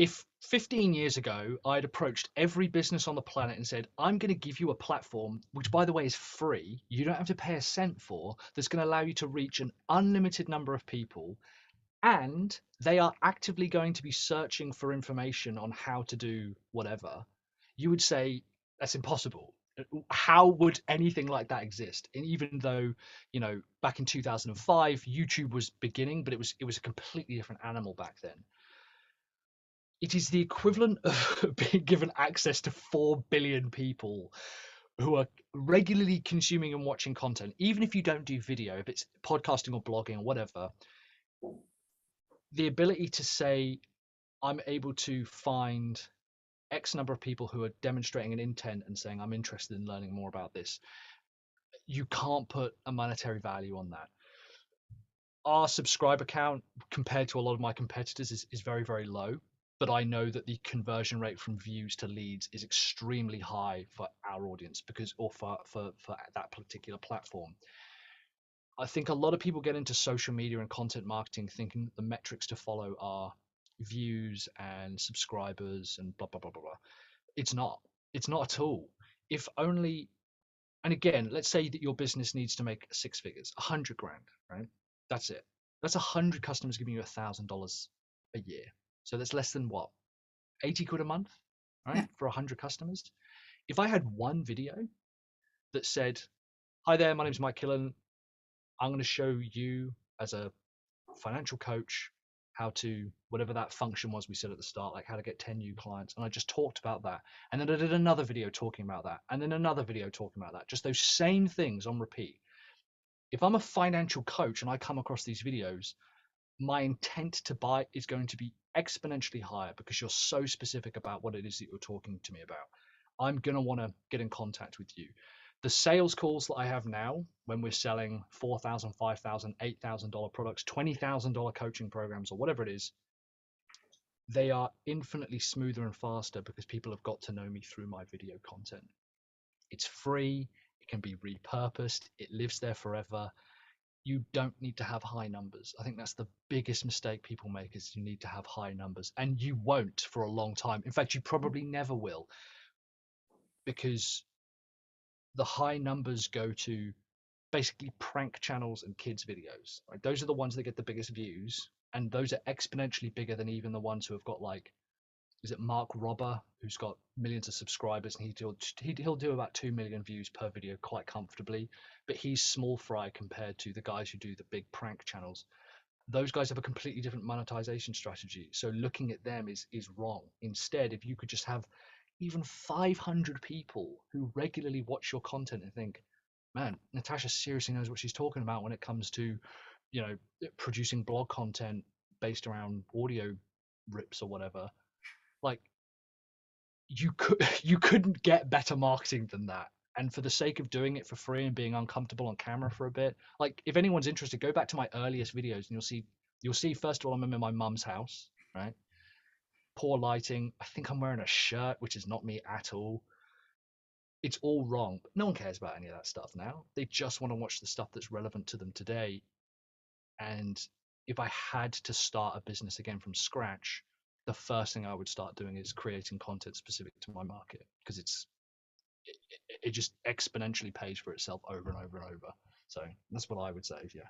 If 15 years ago I'd approached every business on the planet and said, I'm going to give you a platform, which by the way is free, you don't have to pay a cent for, that's going to allow you to reach an unlimited number of people, and they are actively going to be searching for information on how to do whatever, you would say that's impossible. How would anything like that exist? And even though, back in 2005, YouTube was beginning, but it was a completely different animal back then. It is the equivalent of being given access to 4 billion people who are regularly consuming and watching content, even if you don't do video, if it's podcasting or blogging or whatever. The ability to say, I'm able to find X number of people who are demonstrating an intent and saying, I'm interested in learning more about this. You can't put a monetary value on that. Our subscriber count compared to a lot of my competitors is very, very low. But I know that the conversion rate from views to leads is extremely high for our audience for that particular platform. I think a lot of people get into social media and content marketing thinking that the metrics to follow are views and subscribers and blah blah blah blah blah. It's not. It's not at all. If only, and again, let's say that your business needs to make six figures, 100 grand, right? That's it. That's 100 customers giving you $1,000 a year. So that's less than what, 80 quid a month, Yeah. right? For 100 customers. If I had one video that said, hi there, my name's Mike Killen. I'm going to show you as a financial coach how to, whatever that function was we said at the start, like how to get 10 new clients. And I just talked about that. And then I did another video talking about that. And then another video talking about that. Just those same things on repeat. If I'm a financial coach and I come across these videos, my intent to buy is going to be exponentially higher because you're so specific about what it is that you're talking to me about. I'm going to want to get in contact with you. The sales calls that I have now, when we're selling $4,000, $5,000, $8,000 products, $20,000 coaching programs, or whatever it is, they are infinitely smoother and faster because people have got to know me through my video content. It's free, it can be repurposed, it lives there forever. You don't need to have high numbers. I think that's the biggest mistake people make, is you need to have high numbers, and you won't for a long time. In fact, you probably never will, because the high numbers go to basically prank channels and kids videos, right? Those are the ones that get the biggest views, and those are exponentially bigger than even the ones who have got, like, is it Mark Robber, who's got millions of subscribers, and he'll do about 2 million views per video quite comfortably, but he's small fry compared to the guys who do the big prank channels. Those guys have a completely different monetization strategy, so looking at them is wrong. Instead, if you could just have even 500 people who regularly watch your content and think, man, Natasha seriously knows what she's talking about when it comes to, producing blog content based around audio rips or whatever. Like, you couldn't get better marketing than that. And for the sake of doing it for free and being uncomfortable on camera for a bit, like, if anyone's interested, go back to my earliest videos and you'll see first of all, I'm in my mum's house, right? Poor lighting. I think I'm wearing a shirt, which is not me at all. It's all wrong. But no one cares about any of that stuff now. They just want to watch the stuff that's relevant to them today. And if I had to start a business again from scratch, the first thing I would start doing is creating content specific to my market, because it just exponentially pays for itself over and over and over. So that's what I would say. Yeah.